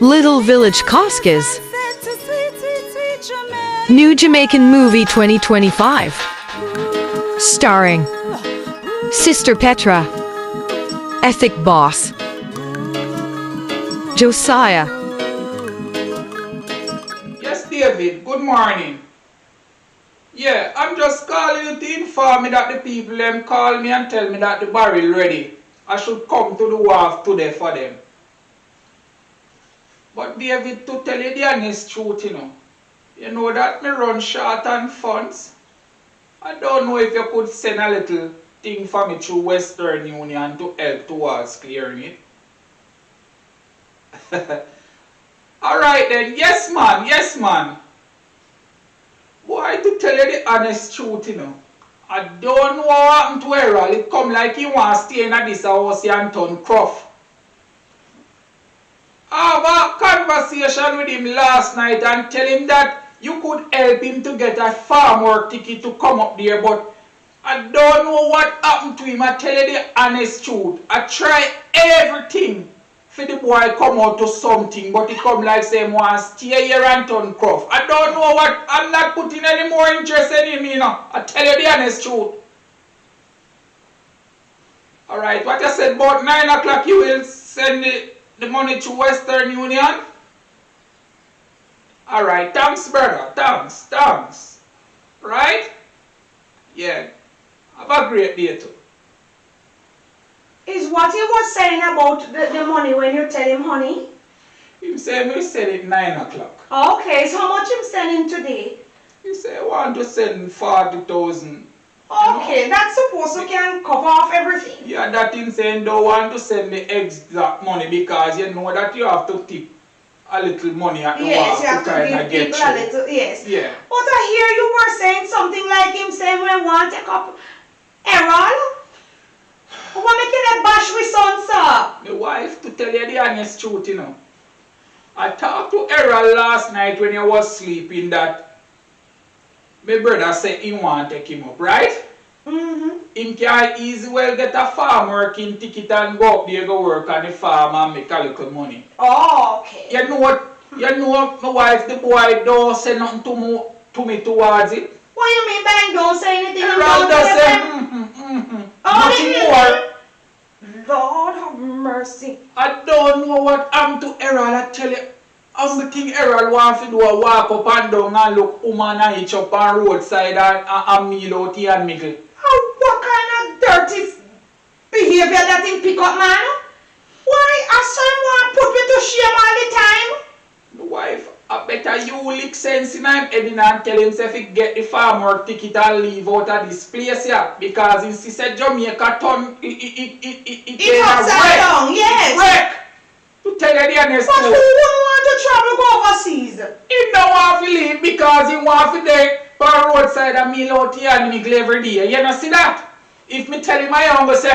Little Village Kaskas. New Jamaican movie 2025. Starring Sister Petra, Ethic Boss, Josiah. Yes, David, good morning. Yeah, I'm just calling you to inform me that the people them call me and tell me that the barrel ready. I should come to the wharf today for them. But David, to tell you the honest truth, you know that me run short on funds. I don't know if you could send a little thing for me through Western Union to help towards clearing it. Alright then, yes man. Boy, to tell you the honest truth, I don't know what happened to Errol. It come like he wants to stay in this house and turn cruff. I have a conversation with him last night and tell him that you could help him to get a farm work ticket to come up there, but I don't know what happened to him. I tell you the honest truth. I try everything for the boy come out to something, but it come like say wants to stay here and turn cruff. I don't know what, I'm not putting any more interest in him, I tell you the honest truth. Alright, what I said about 9 o'clock you will send the money to Western Union? Alright, thanks brother, thanks. Right? Yeah. Have a great day too. Is what he was saying about the money when you tell him, honey? He said we send it 9 o'clock. Okay, so how much him sending today? He said I want to send 40,000. Okay, that's supposed to can cover off everything. Yeah, that him saying don't want to send the exact money because you know that you have to tip a little money at the yes, wall you have to to kind of give get people a you. little, yes. Yeah. But I hear you were saying something like him saying we want to take up Errol? Who want making a bash with son, sir? My wife, to tell you the honest truth, I talked to Errol last night when he was sleeping that my brother said he want to take him up, right? Mm-hmm. Him can easy well get a farm working ticket and go up there go work on the farm and make a little money. Oh, okay. You know what, my wife, the boy don't say nothing to me towards it. What you mean by don't say anything? Errol does say nothing more. Lord have mercy. I don't know what happened to Errol. I tell you, I'm think Errol wants to do a walk up and down and look woman and hitch up on roadside and meal out here and mickle. What kind of dirty behavior that thing pick up, man? Why a son want put me to shame all the time? The wife, I better you lick sense in him heading and tell himself he get the farm work ticket and leave out of this place here. Because he said Jamaica turn It upside down, yes. Wreck. To tell you the honest But truth. who wouldn't want to travel go overseas? He don't want to leave because he want to there for roadside and meal out here and mickle every day. You know see that? If me tell him my uncle say,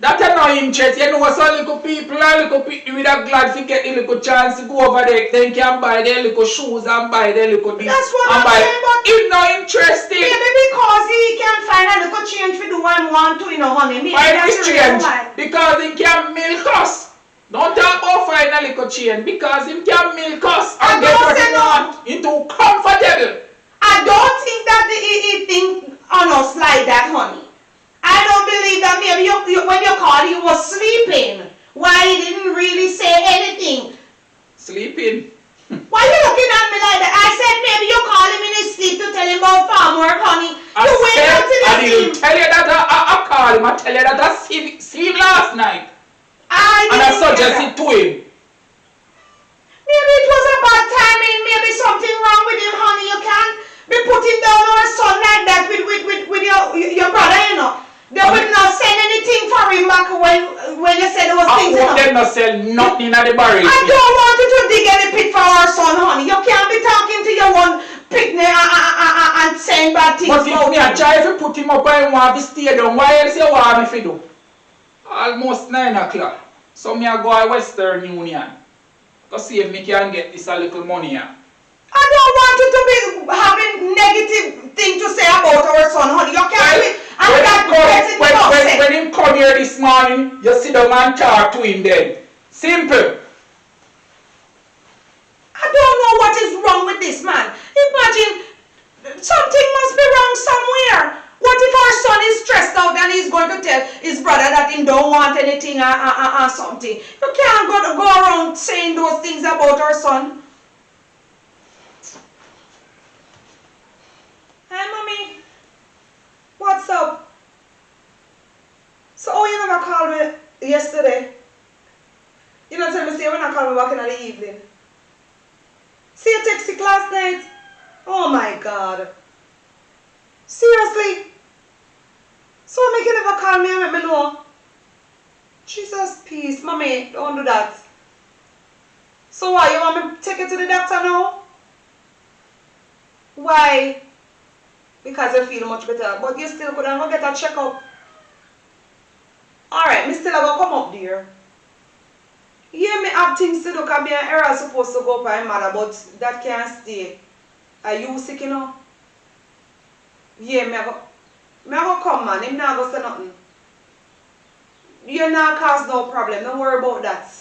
that are no interest. You know some little people and little people with a glad to get the little chance to go over there. Then can buy their little shoes and buy their little this. That's what and I'm saying, but it's not interesting. maybe because he can find a little change for do what he want to, honey. Maybe Why that's this the reason change? why. Because he can milk us. Don't talk about find a little change because he can milk us and get what he want into comfortable. I don't think that he think on us like that, honey. I don't believe that maybe when you called he was sleeping. Why he didn't really say anything? Sleeping. Why you looking at me like that? I said maybe you called him in his sleep to tell him about farm work, honey. I didn't tell you that I called him. I tell you that I see him last night. And I suggested to him. Maybe it was a bad timing. Maybe something wrong with him, honey. You can't be putting down our son like that with your brother, They would not send anything for him back when you said there was things. I them not sell nothing at the barrel. I don't want you to dig any pit for our son, honey. You can't be talking to your one picnic and saying bad things. But if me I try to put him up and want to stay down, why else you want me to do? Almost 9 o'clock. So me I go to Western Union. Go see if me can get this a little money here. I don't want you to be having negative thing to say about our son, honey. You can't be. When him come here this morning, you sit down and talk to him then. Simple. anything or something. You can't go around saying those things about our son. Hi, mommy. What's up? So, you never called me yesterday? You know, tell me, say, when I call me back in the evening. See, you texted last night? Oh my God. Seriously? So, make you never call me and let me know? Jesus, peace. Mommy, don't do that. So, why? You want me to take you to the doctor now? Why? Because you feel much better. But you still couldn't go get a checkup. Alright, me still have to come up there. Yeah, me have things to do because me and Errol supposed to go up my mother, but that can't stay. Are you sick, you know? Yeah, me have to come, man. Him not going to say nothing. You're not cause no problem. Don't worry about that.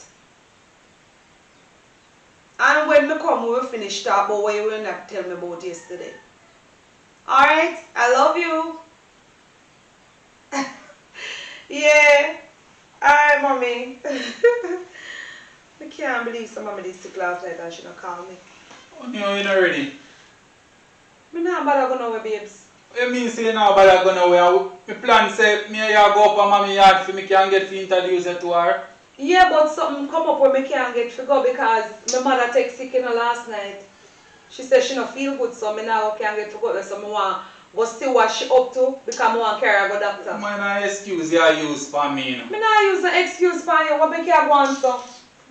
And when me come, we will finish talk about what you will not tell me about yesterday. Alright? I love you. Yeah. Alright, mommy. I can't believe some mommy did sick last night and she not call me. Oh, no, you're not ready. Me not bother go nowhere, babes. You mean say now bother go nowhere? My plan say me and you go up on mommy yard so me can get to introduce you to her. Yeah, but something come up where me can't get to go because my mother take sick in her last night. She said she not feel good, so me now can't get to go there. So me want go see what she up to because I want to carry her go doctor. Man, no excuse you use for me. Me not use an excuse for you. What make you go on so?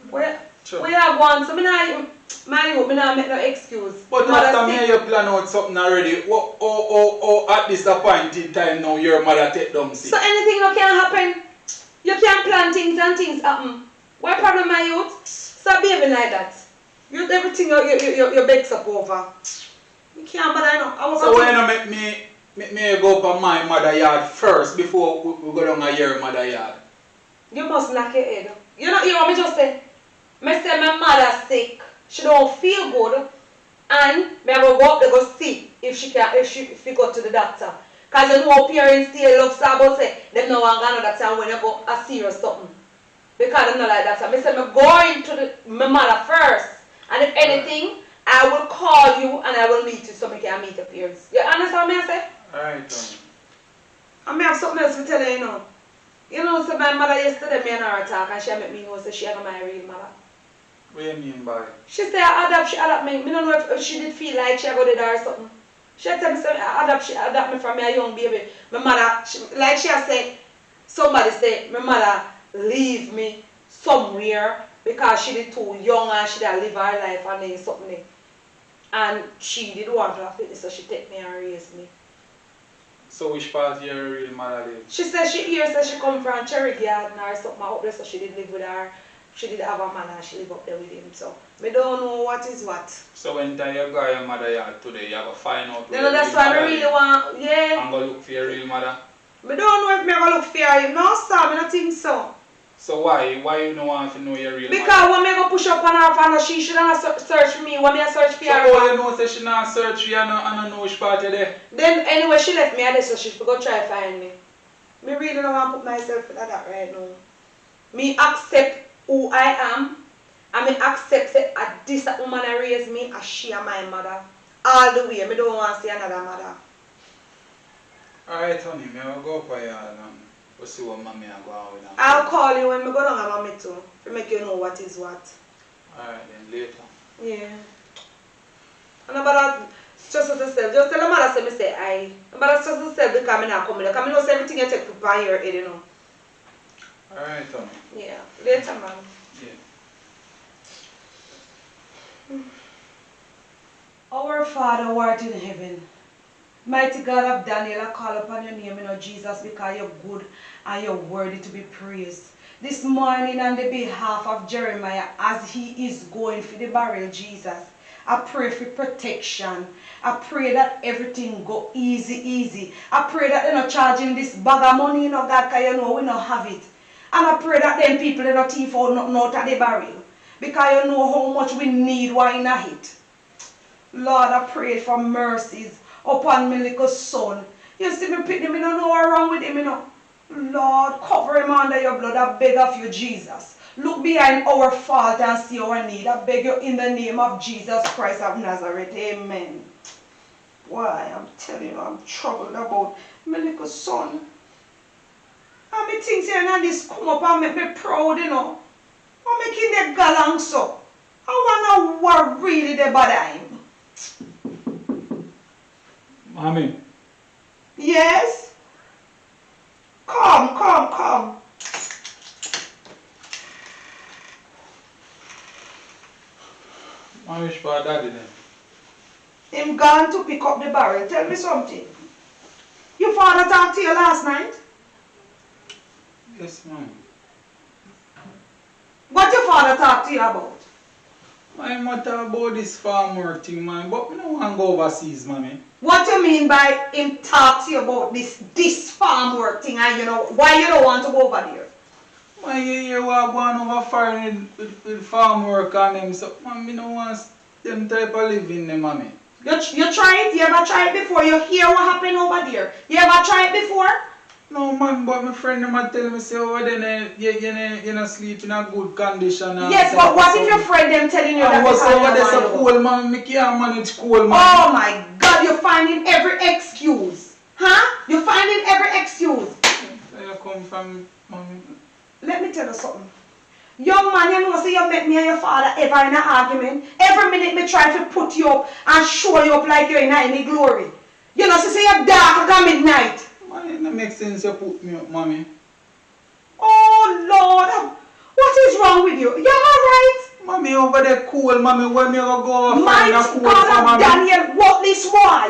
Where you go on so? Me not make no excuse. But after me you plan out something already. At this appointed time now your mother take them sick. So anything that can happen? You can plan things and things happen. What problem are you? Stop behaving like that. You everything you begs up over. You can't bother no. So why not make me go up on my mother yard first before we go down to your mother yard? You must knock your head. You know what me just say? Me say my mother sick. She don't feel good. And me I go up there go see if she go to the doctor. Because you know parents still love Sabo say them no want to go doctor when you go a serious something. Because them not like that. So I say me going to my mother first. And if anything, I will call you and I will meet you so I can meet your parents. You understand what I say? Alright, Tony. And I have something else to tell you, you know. You know, so my mother yesterday, me and her talk and she made me know that she ain't my real mother. What do you mean by? She said she adopt me. I don't know if she did feel like she go there or something. She tell me she adopt me from me a young baby. My mother, like she said, somebody said, my mother leave me somewhere because she did too young and she did live her life and then something. And she did want to have it, so she take me and raise me. So which part of your real mother live? She said she hears that she come from Cherry Garden or something up there, so she did live with her. She did have a man and she live up there with him, so I don't know what is what. So when you go to your mother yard today, you have to find out No, that's why I really want, yeah. And go look for your real mother? I don't know if I'm going to look for her. No, sir, I don't think so. So why you don't want to know your real because mother? when I go push up on her, find out she should not search for me. When I search for so her. So how you know that she not search for you and I don't know which part you're there? Then anyway, she left me there, so she should go try to find me. I really don't want to put myself like that right now. Me accept who I am. And me accept that this woman I raised me as she and my mother. All the way. I don't want to see another mother. Alright, honey, I will go up here and we'll see what mommy are going with. I'll call you when I go down and mommy too. To make you know what is what. Alright, then later. Yeah. And about that, stress yourself. Just tell the mother say me say I. About stress yourself because I not coming. Because I know everything you take to buy your head, you know. Alright, honey. Yeah. Later, man. Yeah. Our Father who art in heaven, mighty God of Daniel, I call upon your name, Jesus, because you're good and you're worthy to be praised. This morning on the behalf of Jeremiah, as he is going for the barrel, Jesus, I pray for protection. I pray that everything go easy. I pray that they're not charging this bag of money, God, because you know we don't have it. And I pray that them people they not thief out nothing out of the barrel. Because you know how much we need why not it. Lord, I pray for mercies upon my little son. You see me pick him, I don't know what's wrong with him, you know. Lord, cover him under your blood. I beg of you, Jesus. Look behind our fault and see our need. I beg you in the name of Jesus Christ of Nazareth. Amen. Why? I'm telling you, I'm troubled about my little son. And me things here and this come up and make me proud, you know. I'm making the galang so. I wanna work really the bad him. Mommy. Yes? Come. I wish for daddy then. Him gone to pick up the barrel. Tell me something. Your father talked to you last night? Yes, ma'am. What your father talked to you about? My mother about this farm work thing, man, but I don't want to go overseas, mommy. What you mean by him talk to you about this farm work thing and you know why you don't want to go over there? Man, you are going over foreign with farm work and them, so man, I don't want them type of living there, mommy. You try it? You ever tried it before? You hear what happened over there? You ever tried it before? No, man, but my friend them tell me say over there you not sleep in a good condition. Yes, but what if your friend them telling you that what's over there so cold, man? I can't manage cold, man. Oh my God, you're finding every excuse. Huh? You're finding every excuse. Where you come from, mommy? Let me tell you something. Young man, you know, say you met me and your father ever in an argument. Every minute me try to put you up and show you up like you're in any glory. You know, say you're dark like midnight. Man, it don't make sense you put me up, mommy. Oh Lord, what is wrong with you? You're alright? Mommy over there cool, mommy. Where me go over My find a cool God, for mommy? Daniel, what this why?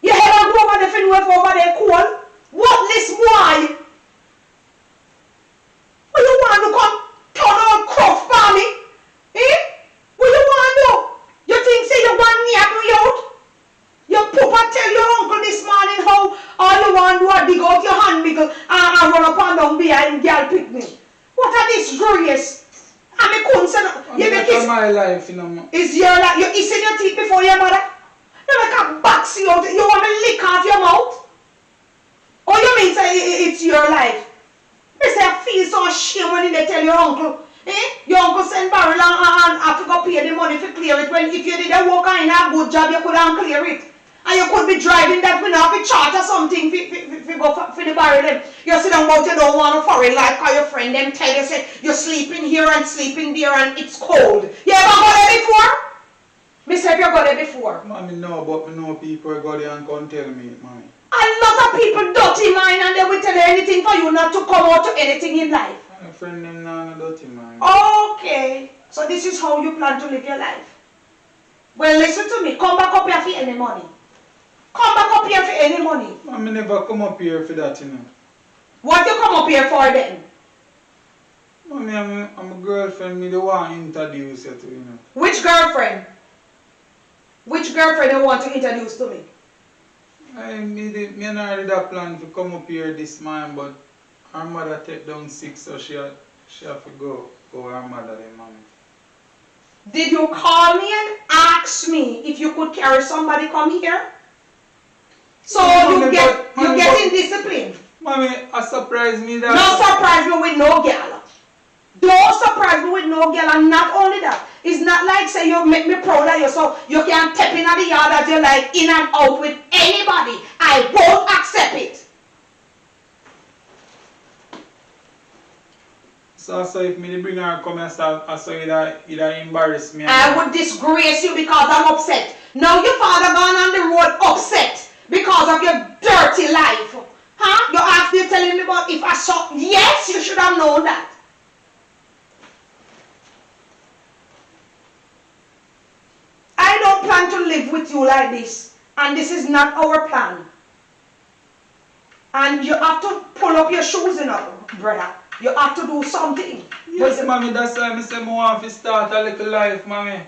You ever go over the field over there cool? What this why? What you want to come turn on cruff for me? Eh? What you want to do? You think say you want me out? Your papa tell your uncle this morning how all you want to do is dig out your hand and run up and down behind girl picnic. What a disgrace. And me couldn't say no. You make That's my life, you know. Is your life? You hissing your teeth before your mother? You make a box you out. You want me to lick off your mouth? Or you mean say it's your life? Me say I feel so ashamed when they tell your uncle. Your uncle send barrel and have to go pay the money to clear it. When if you didn't work in a good job, you could have clear it. And you could be driving that we now be charge or something for go for the barrel them. You sit down about you don't want to foreign life because your friend them tell you say you're sleeping here and sleeping there and it's cold. You ever go there before? Me say if you go there before. Mommy no, but me know people go there and come tell me, mommy. A lot of people dirty mind and they will tell you anything for you not to come out to anything in life. My friend them now no dirty mind. Okay, so this is how you plan to live your life. Well, listen to me. Come back up here for any money. Come back up here for any money. Mommy never come up here for that, you know. What you come up here for then? Mommy, I'm a girlfriend. Me the one introduce you to, you know. Which girlfriend? Which girlfriend you want to introduce to me? Me and her did a plan to come up here this morning, but her mother take down sick, so she have to go her mother then, mommy. Did you call me and ask me if you could carry somebody come here? So you getting disciplined. Mommy, I surprise me that. Don't surprise me with no girl. Don't surprise me with no girl. And not only that, it's not like say you make me proud of you so you can step in the yard as you like in and out with anybody. I won't accept it. So if me bring her come and start, I saw either embarrass me. I would disgrace you because I'm upset. Now your father gone on the road upset because of your dirty life. Huh? You asked me telling me about if I saw. Yes, you should have known that. I don't plan to live with you like this. And this is not our plan. And you have to pull up your shoes, you know, brother. You have to do something. Yes, mommy, that's why I say I want to start a little life, mommy.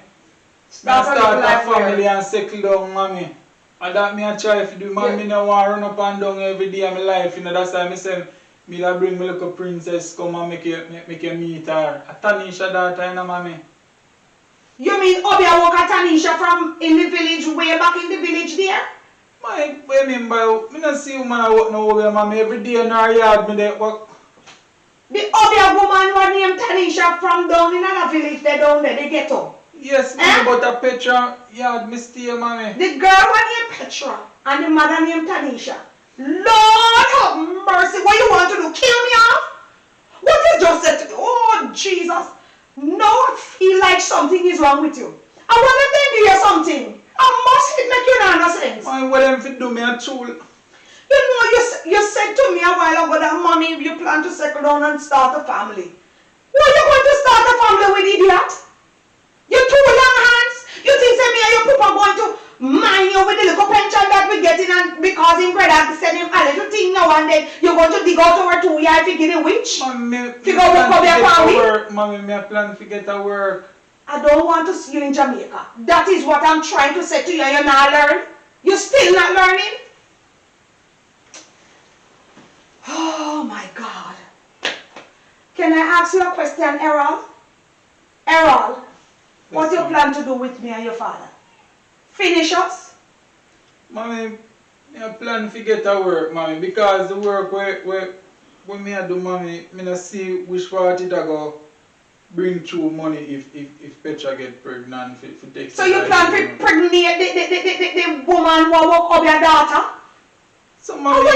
Start a family and settle down, mommy. And that me I try to do, mommy. Yeah. I want to run up and down every day of my life, you know. That's why I say me that bring my little princess come and make you meet her. A Tanisha daughter, you know, mommy. You mean Obia work at Tanisha from in the village, way back in the village there? My, what I mean by, I don't see woman I walk no over, mommy. Every day in our yard, me there work. The other woman was named Tanisha from down in another village, they down there, they ghetto. Yes, mommy, but a Petra yard, me stay, mommy. The girl was named Petra and the mother named Tanisha. Lord have mercy, what you want to do? Kill me off? What is just that? Oh, Jesus. Now I feel like something is wrong with you. I want to tell you something. I must make you understand. Mommy, what them fit do me a tool? You know, you said to me a while ago that mommy, you plan to settle down and start a family. What are you going to start a family with, idiot? You two long hands. You think say me and your papa going to mind you with the little pension that we getting and because him brother send him a little thing now and then you're going to dig out over 2 years to get a witch? Mommy, figure out what your family. Mommy, me plan to get a work. I don't want to see you in Jamaica. That is what I'm trying to say to you. You're not learning. You're still not learning. Oh my God. Can I ask you a question, Errol? Errol, what do you plan to do with me and your father? Finish us? Mommy, I plan to get a work, mommy, because the work where me I do, mommy, I don't see which part it a go bring through money if Petra get pregnant for take. So you plan to impregnate the woman who walk up your daughter? So mommy,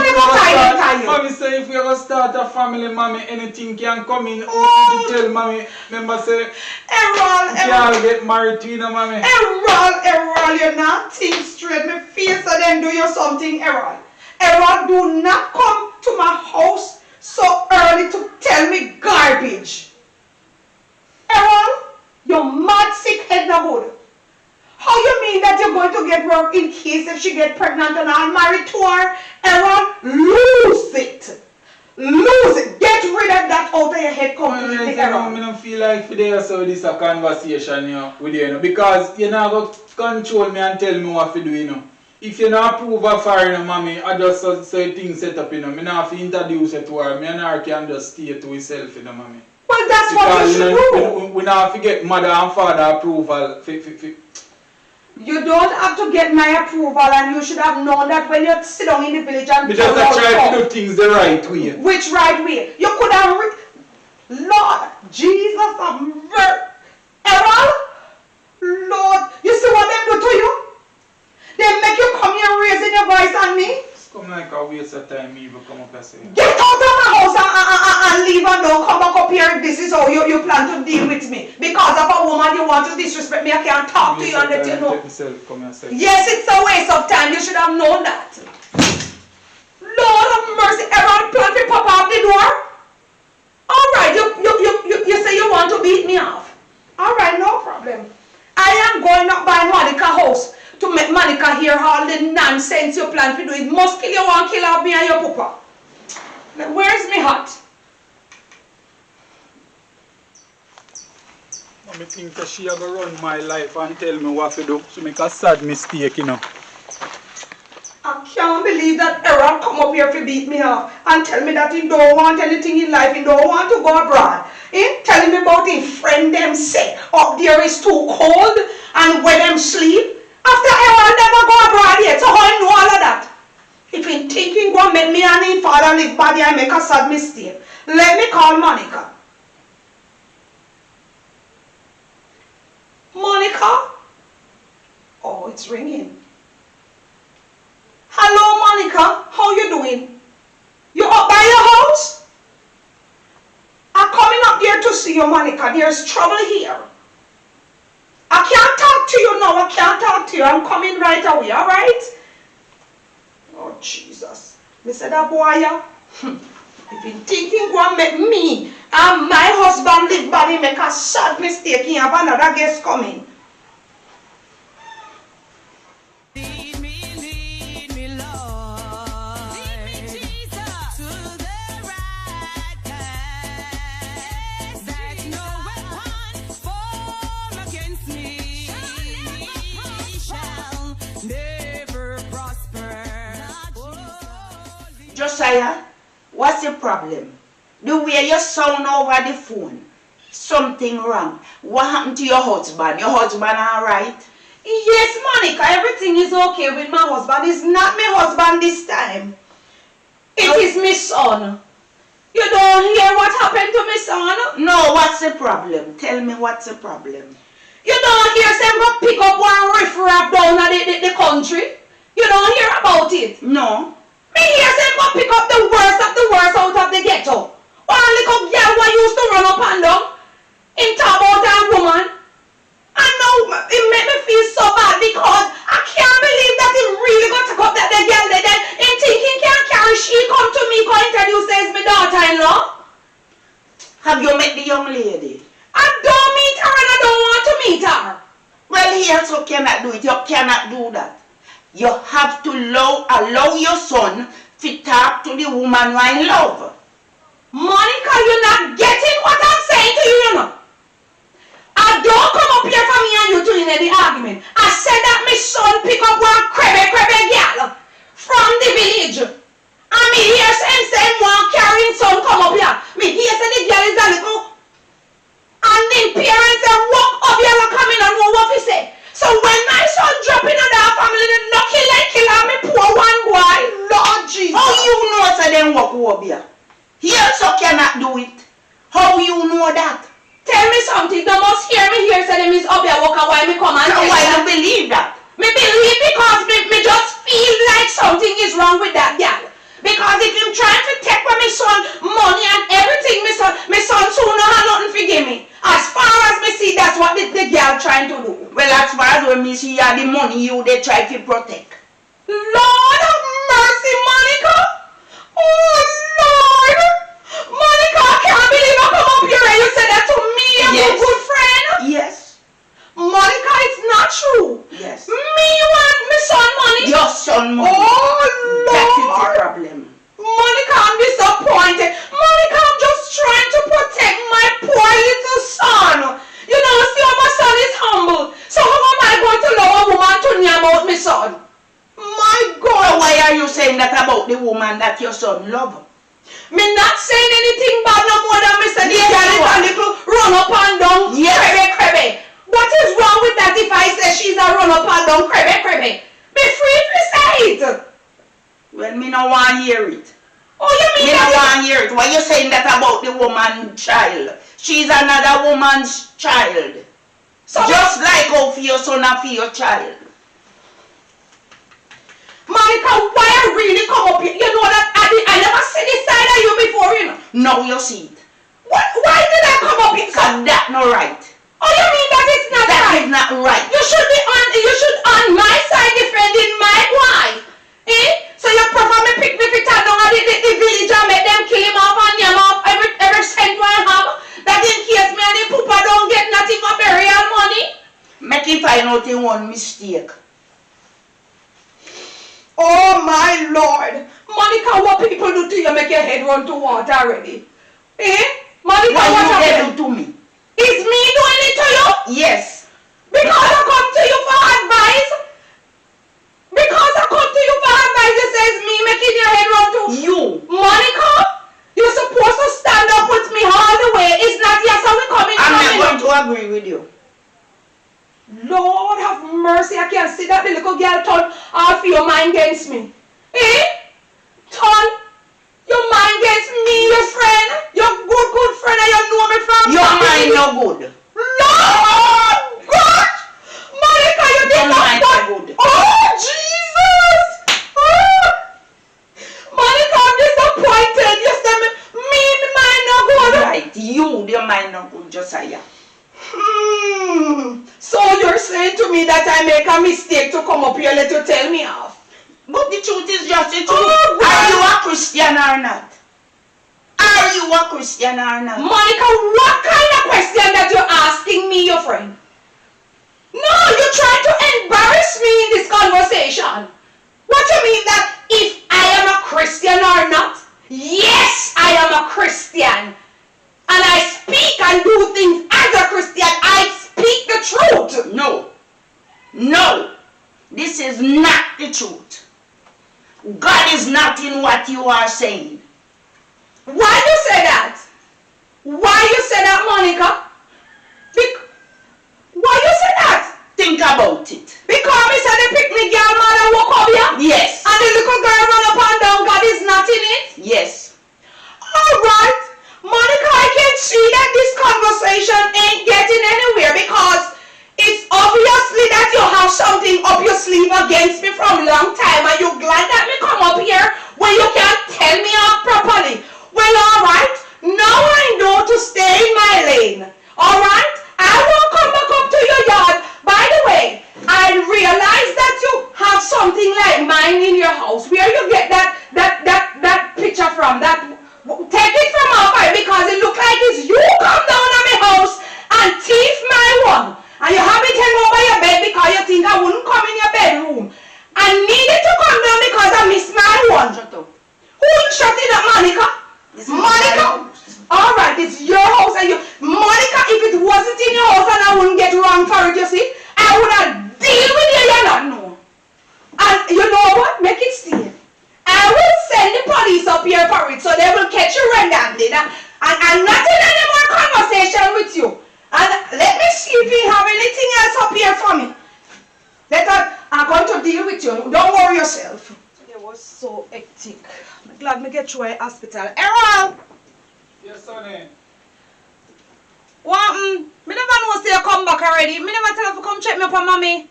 mommy say if we ever start a family, mommy, anything can come in. Oh. To tell mommy, remember say, Errol, y'all get married to you, know, mommy. Errol, you're not think straight. Me feel so then do you something, Errol. Errol, do not come to my house so early to tell me garbage. Errol, you're mad sick head no good. How you mean that you're going to get work in case if she get pregnant and I'm married to her? Errol, lose it. Lose it. Get rid of that out of your head completely, Errol. I don't feel like today so this a conversation with you, because you're not going to control me and tell me what to do, you know. If you not approve of her, you know, mommy, I just say things set up, you know. I don't have to introduce it to her. Me and her can just stay to herself, you know, mommy. Well, that's what you should do. We not have to get mother and father approval. You don't have to get my approval, and you should have known that when you sit down in the village and because I try to do things the right way. Which right way? You could have Lord Jesus of mercy. Errol, Lord, you see what they do to you? They make you come here raising your voice on me. It's come like a waste of time me even come up and say. Get out of my house and leave and don't come back up here. This is how you plan to deal with me. Because of a woman you want to disrespect me, I can't talk to you and let you know. Yes, it's a waste of time. You should have known that. Lord of mercy, Errol, plan to pop out the door. Alright, you say you want to beat me off. Alright, no problem. I am going up by Monica's house to make Monica hear all the nonsense you plan to do. It must kill you and kill off me and your papa. Where's me hat? I think that she ever run my life and tell me what to do. She make a sad mistake, you know. I can't believe that Errol come up here to beat me off and tell me that he don't want anything in life, he don't want to go abroad. He telling me about his friend them say up there is too cold and where them sleep. After Errol never go abroad yet, so how I know all of that? If he thinking go make me and his father live body and make a sad mistake, let me call Monica. Monica? Oh, it's ringing. Hello, Monica. How you doing? You up by your house? I'm coming up there to see you, Monica. There's trouble here. I can't talk to you now. I can't talk to you. I'm coming right away, all right? Oh, Jesus. Me said that boy, if you thinking go make me and my husband live body make a sad mistake, he have another guest coming. Josiah, what's the problem? The way you sound over the phone, something wrong. What happened to your husband? Your husband alright? Yes, Monica, everything is okay with my husband. It's not my husband this time. It is my son. You don't hear what happened to my son? No, what's the problem? Tell me what's the problem. You don't hear them go pick up one riffraff down at the country? You don't hear about it? No. Me hear them go pick up the worst of the worst out of the ghetto. One little girl who used to run up and down. Him talk about that woman. And now it make me feel so bad because I can't believe that he really got to cut that the girl there. Him thinking can't carry she come to me, come introduce her as my daughter-in-law. Have you met the young lady? I don't meet her and I don't want to meet her. Well, he also cannot do it. You cannot do that. You have to allow your son to talk to the woman who I love. Monica, you're not getting what I'm saying to you, you know. I don't come up here for me and you to in the argument. I said that my son pick up one crabby girl from the village. And me hear him one carrying son come up here. Me hear say the girl is a little. And then parents say walk up here and come in and know what he say. So when my son drop in that family, the lucky like kill me poor one boy. Lord Jesus. How you know so them walk over here? He also cannot do it. How you know that? Tell me something. They must hear me here say them is up here walk away me come and So tell why you. you believe that? Me believe because me just feel like something is wrong with that girl. Because if you trying to take from my son money and everything, my son soon don't have nothing to give me. As far as me see, that's what the girl trying to do. Well, as far as when me see you the money you they try to protect. Lord have mercy, Monica. Oh Lord, Monica, I can't believe I come up here and you said that to me, Yes. a good friend. Yes. Monica, it's not true. Yes. Me want my son money. Your son money. Oh Lord. That is the problem. Monica, I'm disappointed. Monica, I'm just trying to protect my poor little son. You know, see how my son is humble. So how am I going to allow a woman to name about my son? My So God. why are you saying that about the woman that your son love? Me not saying anything bad no more than me say this Yes, girl you is a are. little run up and down. Yes. Crabby. What is wrong with that if I say she's a run up and down crabby? Be free to say it. Well, me no want hear it. Oh, you Me mean no that? want hear it. Why you saying that about the woman child? She's another woman's child. So Just like how for your son and for your child. Monica, why I really come up here? You know that I never see this side of you before, you know. Now you see it. Why did I come up here? Cause that no right. Oh, you mean that it's not That right? is not right. You should on my side defending my wife. Eh? So you prefer me pick me fit down at the village and make them kill him off and name off every cent I have. That in case me and the poopa don't get nothing for burial money. Make him find out in one mistake. Oh my Lord. Monica, what people do to you make your head run to water already? Eh? Monica, What what you happened? do to me? Is me doing it to you? Yes. Because I come to you for advice? Because I come to you for advice, it says me making your head run to You. Monica, you're supposed to stand up with me all the way. It's not yes, how we coming I'm not coming. going to agree with you. Lord have mercy, I can't see that the little girl turn off your mind against me. Eh? Turn your mind against me, your friend. Your good friend and you know me from Your family. mind no good. Lord God! Monica, you did Your not mind want... no good. Oh, Jesus! Ah! Monica, I'm disappointed. You said me mind no good. Right. You, your mind no good, Josiah. So you're saying to me that I make a mistake to come up here and let you tell me off? But the truth is just the truth. Oh, God. Are you a Christian or not? Are you a Christian or not? Monica, what kind of question that you're asking me, your friend? No, you're trying to embarrass me in this conversation. What you mean that if I am a Christian or not? Yes, I am a Christian. And I speak and do things as a Christian. I speak the truth. No. No. This is not the truth. God is not in what you are saying. Why you say that? Why you say that, Monica? Why you say that? Think about it. think I wouldn't come in your bedroom. I needed to come down because I missed my one. Shut up. Who you shutting up, Monica? This is Monica? my house. Alright, it's your house and you. Monica, if it wasn't in your house and I wouldn't get wrong for it, you see, I would have deal with you, you not know. And you know what? Make it stay. I will send the police up here for it so they will catch you red-handed and not in any more conversation with you. And let me see if you have anything else up here for me. I'm going to deal with you. Don't worry yourself. It was so hectic. I'm glad me get through a hospital. Errol! Yes, sonny. What? Me never know say you come back already. Me never tell you to come check me up on mommy.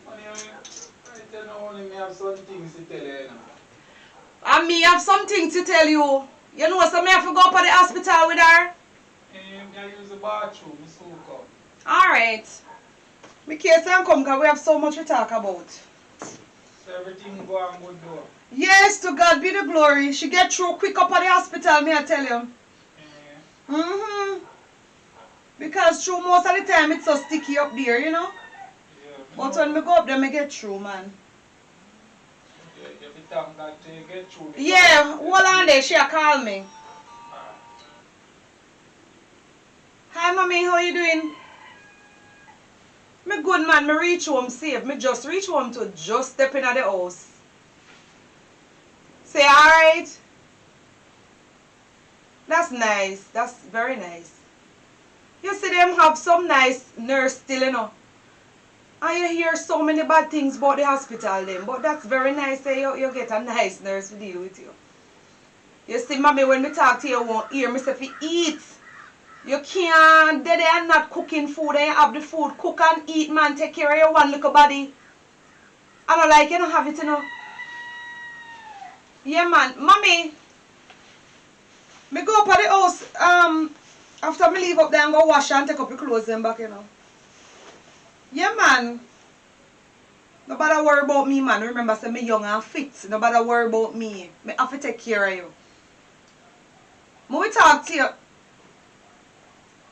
Honey, I tell you only me have some things to tell you. And me have something to tell you. You know, so me have to go up to the hospital with her. I use the bathroom, so come. Alright. Me care say come because we have so much to talk about. So everything go on good though. Yes, to God be the glory. She get through quick up at the hospital, me I tell you. Because through most of the time it's so sticky up there, you know. Yeah, But when me go up there, me get through, man. You be thank God to get through. Yeah, hold on there, she a call me. Hi mommy, how you doing? Me good man, me reach home safe. Me just reach home to just step in at the house. Say alright. That's nice. That's very nice. You see them have some nice nurse still, you know. And you hear so many bad things about the hospital them. But that's very nice that you get a nice nurse to deal with you. You see, mommy, when me talk to you, you won't hear me say if you eat. You can't, they are not cooking food, they have the food, cook and eat, man, take care of your one little body. I don't like you don't have it, you know. Yeah, man, mommy, me go up at the house, after me leave up there and go wash and take up the clothes and back, you know. Yeah, man. Nobody worry about me, man. Remember, say me young and fit. Nobody worry about me. Me have to take care of you. When we talk to you,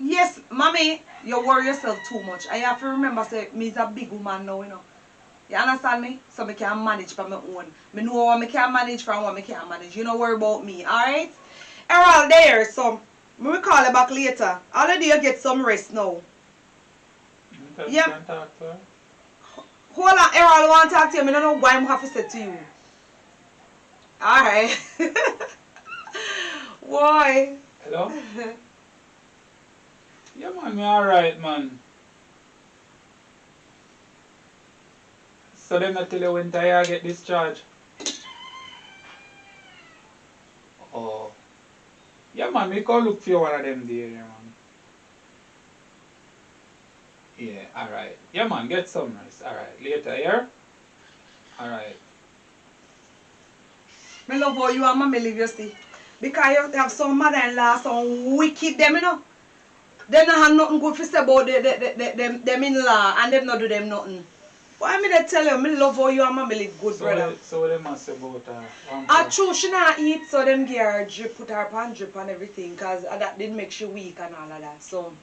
yes, mommy, you worry yourself too much. I have to remember, say, me is a big woman now, you know. You understand me? So me can manage for my own. Me know what me can manage from what me can't manage. You don't worry about me, alright? Errol there, so me will call you back later. Already you get some rest now. Yeah. Can talk to her? Hold on, Errol, I want to talk to you. I don't know why I'm have to say to you. Alright. Why? Hello? Yeah, man, me alright, man. So then I tell you when I get discharged. Oh. Yeah, man, me go look for one of them there, man. Yeah, alright. Yeah, man, get some rest. Alright, later, yeah? Alright. I love how you and mommy live, you see. Because you have some mother-in-law, some wicked them, you know. They don't have nothing good to say about them in-law and them not do them nothing. Why me they tell you, I love how you and mommy live good, brother. So what they must say about her? I true, she not eat, so them give her drip, put her pan drip and everything, because that did make she weak and all of that. So,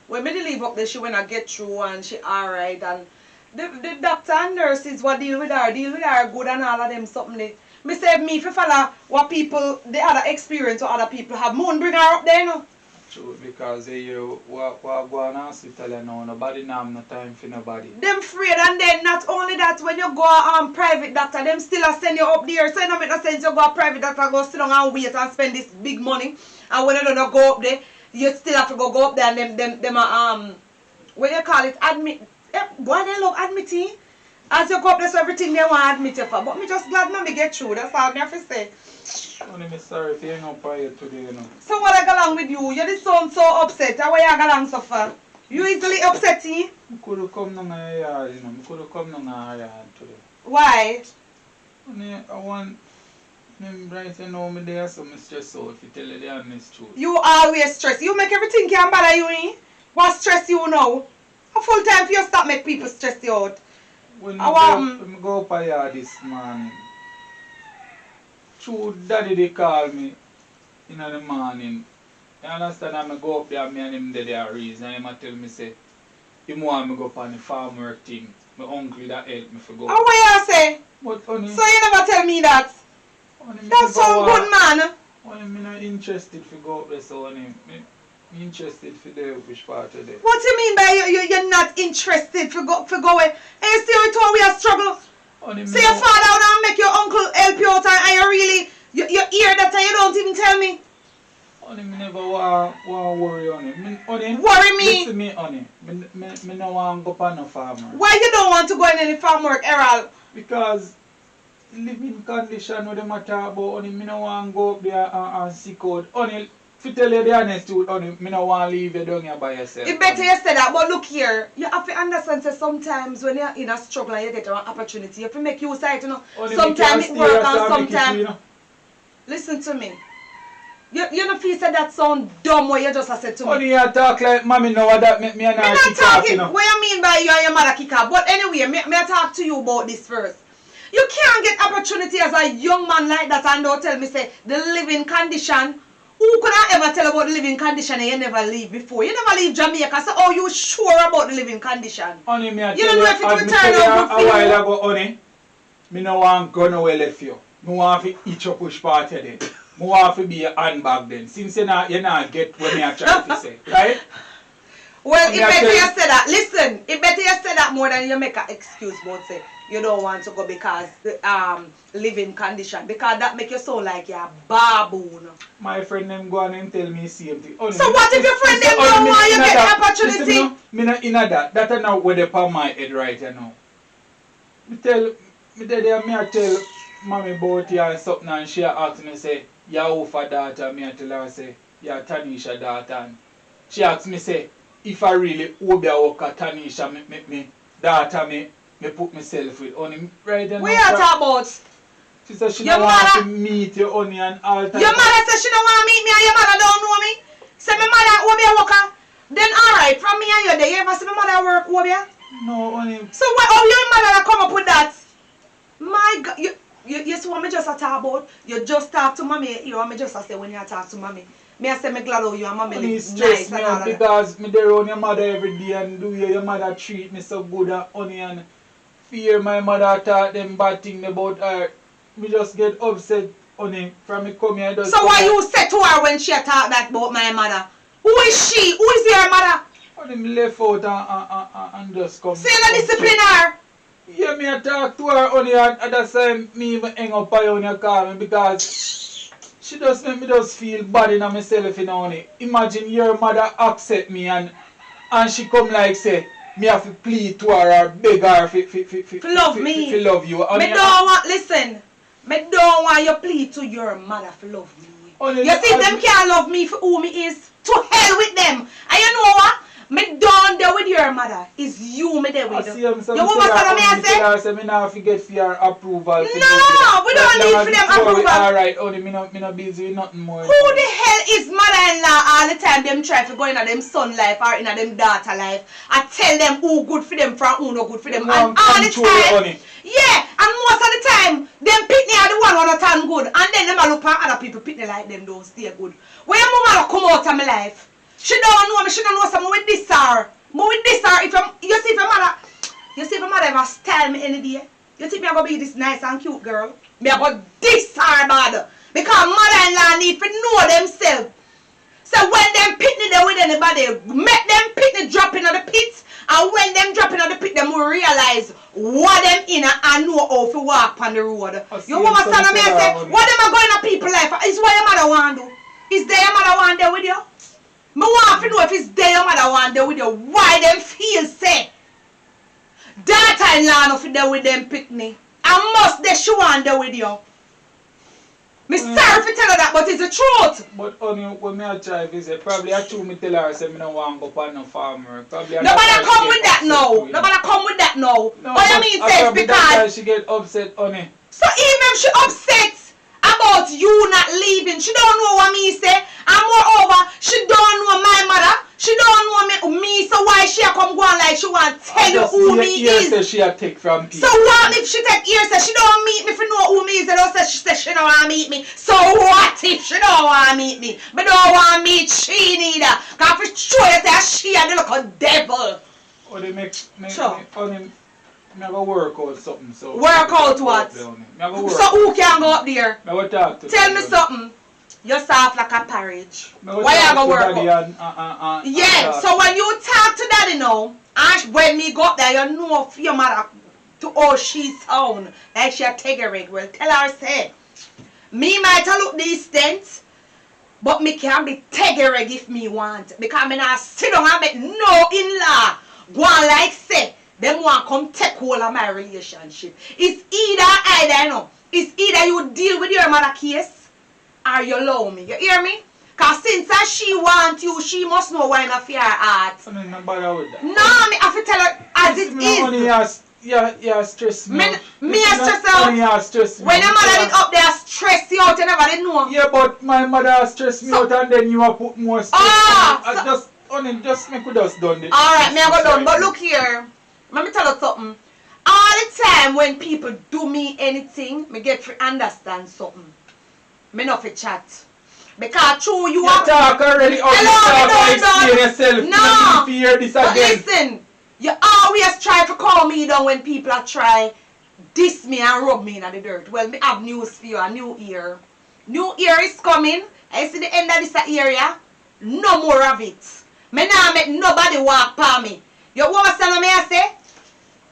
when me leave up there, she when I get through and she alright. And the doctor and nurses what deal with her good and all of them something. Me say me if you follow what people, the other experience what other people have, moon bring her up there, you know. True, because you what go on hospital and now nobody now have no time for nobody. Them afraid, and then not only that, when you go private doctor, them still a send you up there. So you don't make no sense you go a private doctor, go sit down and wait and spend this big money. And when you don't go up there, you still have to go up there and them what you call it, admit. Boy, they love admitting. As you go up there, so everything they want to admit you for. But me just glad mommy get through. That's all I have to say. Only me sorry for hang up for you today, you know. So what I go along with you? You just sound so upset. Why you go along so far? You easily upset, eh? I could have come down my yard, you know. I could have come down my yard today. Why? I want me right you know me there, so I stress out to tell you the honest truth. You always stress. You make everything can bother you, eh? What stress you now? A full time for you stop make people stress you out. When I go up a yard this morning, true daddy they call me in the morning. You understand? I go up there, me and him there a reason. And him tell me say, him want me go on the farm work thing. My uncle that help me for go. And what you say? But honey, So you never tell me that? honey, me That's never so want- good, man. Honey, me not interested for go up there, so honey, me interested for the which part of it. What you mean by you're not interested for going? And you see how we are struggle? Honey, me So your no- father out and make your uncle help you out and you really, you hear that and you don't even tell me? honey, me never want worry, honey. Honey, Worry me? listen me, honey. Me no want go on no farmer. Why you don't want to go in any farm work, Errol? Because living condition with them a talk about, honey, me no want go up there and seek out. Honey, to tell you the honest truth, honey, me no want leave you down here by yourself. It better honey. you say that, but look here, you have to understand that sometimes when you're in a struggle and you get an opportunity, you have to make use of it, you know. Honey, me Sometimes can't it stay work here, and so I make it sometimes... free, you know. Listen to me. You don't feel that sound dumb what you just said to me? Honey, you talk like mommy now, that make me and Me her not kick off, talking you know. what you mean by you and your mother kick off. But anyway, me talk to you about this first. You can't get opportunity as a young man like that and don't tell me say the living condition. Who could I ever tell about the living condition and you never leave before? You never leave Jamaica, so oh you sure about the living condition? Honey, me I You tell don't you, know if it as will me turn tell you out good a for while you? ago, honey, me no want go nowhere left you. Me want to itch up push party then. Me want to be a handbag then. Since you not get what me a try to say, right? Well, it Me I better tell you you- say that. Listen, it better you say that more than you make an excuse about say you don't want to go because the living condition. Because that make you sound like you're a baboon. My friend them go on and tell me same thing. Honey, So what if your friend them honey, don't me want you inna get that. opportunity? Listen, me not inna that. That is not where they upon my head right now. Me tell I tell mommy about you and something and she ask me say, you who for daughter? Me I tell her say, you Tanisha daughter. And she ask me say, if I really owe be a work at Tanisha, me daughter me put myself with. Honey, right now. What you talk about? She said she Your don't want mother- to meet you, honey, and all time. Your mother says she don't want to meet me and your mother don't know me. Say my mother will be a worker. Then alright, from me and you there, you ever see my mother work over here? No, honey. So what how your mother come up with that? My God, you see what me just a talk about? You just talk to mommy, you know what me just a say when you talk to mommy. Me I say me glad how you and mommy Honey, live it nice stress me and all out of that. because me there around your mother every day and do your mother treat me so good and honey and fear my mother talk them bad thing about her. Me just get upset, honey, from me come here. Just So come what here. you say to her when she talk that about my mother? Who is she? Who is your mother? Honey, me left out and just come. So you not discipline her? Yeah, me a talk to her, honey, and at that time me even hang up on you when you call me because she just make me just feel bad in myself, you know, honey. Imagine your mother accept me and she come like say, me have to plead to her or beg her To love me. to love you. Me don't want, listen, me don't want you plead to your mother for love me. Honey, You see, them can't love me for who me is. To hell with them. And you know what? Me done there with your mother. It's you me there I with. see You him some understand what me I say? I say me now forget for your approval. for No, this. we don't That need long for as them it's sorry, approval. Alright, honey, me not busy with nothing more. Who the hell is mother-in-law all the time them try to go in them son life or in them daughter life? I tell them who good for them from who no good for them. Them And want all the control you, time, honey. yeah, and most of the time, them pitney are the one who not turn good. And then them a look at other people pitney like them don't stay good. When your mama come out of my life, she don't know me, she don't know something with this her. But with this her, you see if your mother ever style me any day, you think me a go be this nice and cute girl? Me a go this her bad. Because mother-in-law need to know themselves. So when them pitney there with anybody, make them pitney drop in the pit. And when them drop in the pit, them will realize what them in and know how to walk on the road. I see You understand them me? I some say, tell her, what them are going to people life is what your mother want to do. Is there your mother want there with you? Me want to know if it's there your mother want there with you. Why them feel say daughter-in-law no fit there with them pitney. And must they she want there with you. Me sorry for tell her that, but it's the truth. But honey, when me a try visit, probably I true me tell her say me no want go on no farmer. Probably Nobody come with that now. Nobody come with that now. What you mean says That's why because she get upset, honey. so even if she upset about you not leaving, she don't know what me say. And moreover, she don't know my mother. She don't know me so why she a come go on like she want to tell you who me is. Say she a take from people. So what if she take ears say she don't meet me if you know who me is and don't say she don't want to meet me. So what if she don't want to meet me? But don't want to meet she neither. Because for sure you say she a the little devil. Or they make Sure. honey, me go work out something. So Work out what? Me go work. So who can go up there? Me go talk to Tell me them. something. You're soft like a porridge. Me go Why you talk gonna to work Daddy out? and Yeah, talk. so when you talk to daddy now, and when me go up there, you know for your mother to how she sound. Like she a Tigger. Well, tell her say, me might a look distant, but me can be Tigger if me want. Because me not sit down and make no in-law go on like say, them want come take hold of my relationship. It's either, you know, it's either you deal with your mother case, or you allow me. You hear me? Cause since she want you, she must know why not fear her heart. I mean, no bother with that. No, me have to tell her as it is. Yeah, stress me. Me a stress out. Yeah, stress me. When your mother did up there stress you out, you never did know. Yeah, but my mother stress me out and then you have put more stress on me. Just make we just done it. Alright, me I go done. But look here. Let me tell you something. All the time when people do me anything, me get to understand something. Me not fi chat. Because true you are talk already. Explain yourself. No. You hear this But again. listen, you always try to call me down when people are try diss me and rub me in the dirt. Well, me have news for you, a new year. New year is coming. I see the end of this area. No more of it. Me now make nobody walk by me. You understand what I say?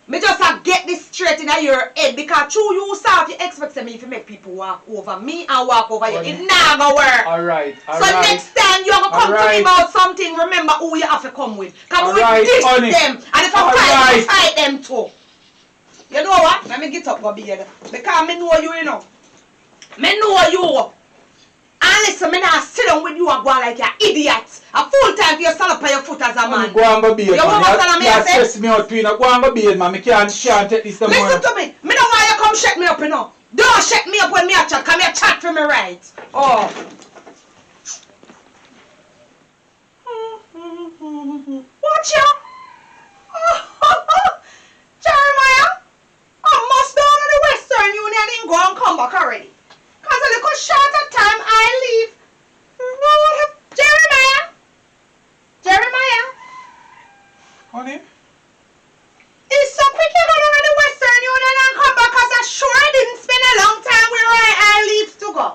Me just get this straight in your head because true you start you expect me to make people walk over me and walk over you. It not gonna work. Alright, So next time you gonna come to me about something, remember who you have to come with. Because we diss them. And if I fight them too. You know what? Let me get up over here. Because me know you, you know. Me know you. And listen, me not sit down with you and go like an idiot. A full time for you stand up on your foot as a man. Go and go bathe, You understand me? You stress me out, you know. Go and go bathe, man. I can't take this no more. Listen to me. Me don't want you come shake me up, you know. Don't shake me up when me a chat. Come here chat for me right. Oh. Watch ya. Jeremiah. I must down to the Western Union and go and come back already. Cause a little shorter time I leave. Jeremiah. Jeremiah. Honey? It's so quick you go down to the Western Union and come back cause I sure didn't spend a long time where I leave to go.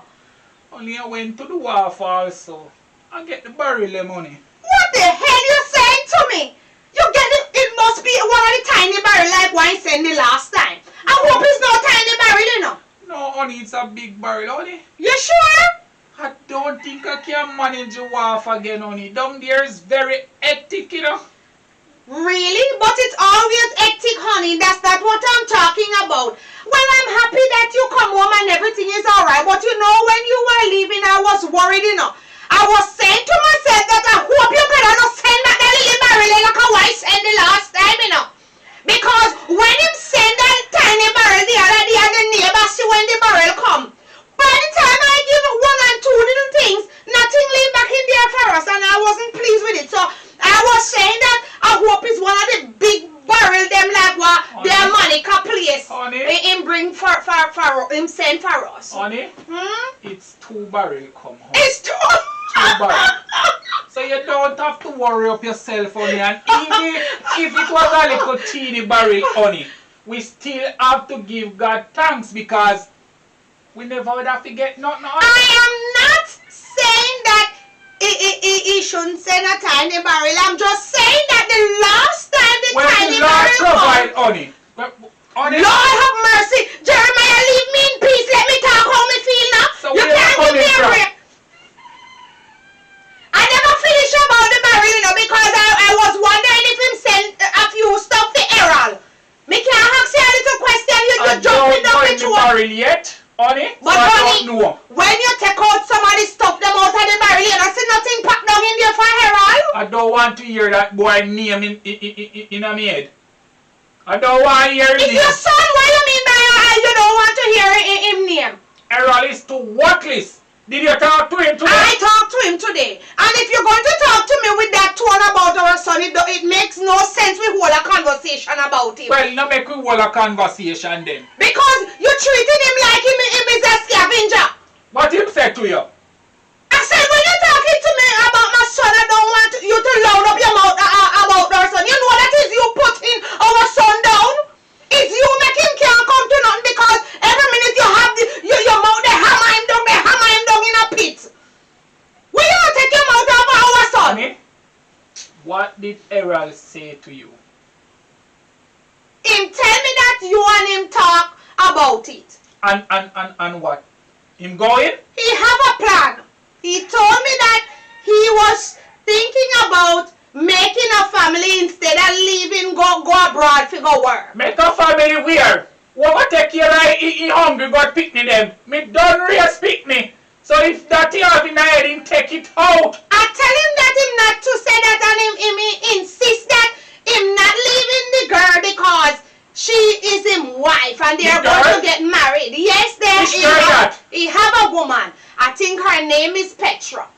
Only I went to the waterfall so I get the barrel of money. What the hell you saying to me? You get it? It must be one of the tiny barrel like one sent me last time. I hope it's no tiny barrel, you know. No, honey, it's a big barrel, honey. You sure? I don't think I can manage the wharf again, honey. Down there is very hectic, you know. Really? But it's always hectic, honey. That's not what I'm talking about. Well, I'm happy that you come home and everything is alright. But you know, when you were leaving, I was worried, you know. I was saying to myself that I hope you better not send back that little barrel like a white sent the last time, you know. Because when him send that tiny barrel the other day and the neighbor see when the barrel come, by the time I give one and two little things, nothing leave back in there for us and I wasn't pleased with it. So I was saying that I hope it's one of the big barrel them like what their Monica place. Honey. Him bring for him send for us. Honey, it's 2 barrel come home. It's too 2 barrel. So you don't have to worry up yourself, honey. And even if it was a little teeny barrel, honey, we still have to give God thanks because we never would have to get nothing. I am not saying that he shouldn't send a tiny barrel. I'm just saying that the last time the tiny barrel provide, come, honey. Honey. Lord have mercy. Jeremiah, leave me in peace. Let me talk how me feel now. So you can't give me a from? break. I never finished about the barrel, you know, because I was wondering if him sent a few stuff to Errol. Me can't ask you a little question. You just jumping up the the barrel yet, honey. But so honey, I don't know. when you take out some of the stuff them out of the barrel, you don't see nothing packed down in there for Errol. I don't want to hear that boy name in my head. I don't want to hear his It's name. your son. What do you mean by you don't want to hear him name? Errol is too worthless. Did you talk to him today? I talked to him today. And if you're going to talk to me with that tone about our son, it makes no sense we hold a conversation about him. Well, now make we hold a conversation then. Because you treated him like him is a scavenger. What him said to you? I said when you're talking to me about my son, I don't want you to load up your mouth about our son. You know that is you about it. And what? Him going? He have a plan. He told me that he was thinking about making a family instead of leaving, go abroad to go work. Make a family where? What take care of he hungry got picnic them? Me done raise picnic. So if that he have in the head, him take it out. I tell him that him not to say that and him insist that him not leaving the girl because she is his wife and they are going to get married. Yes, he have a woman. I think her name is Petra.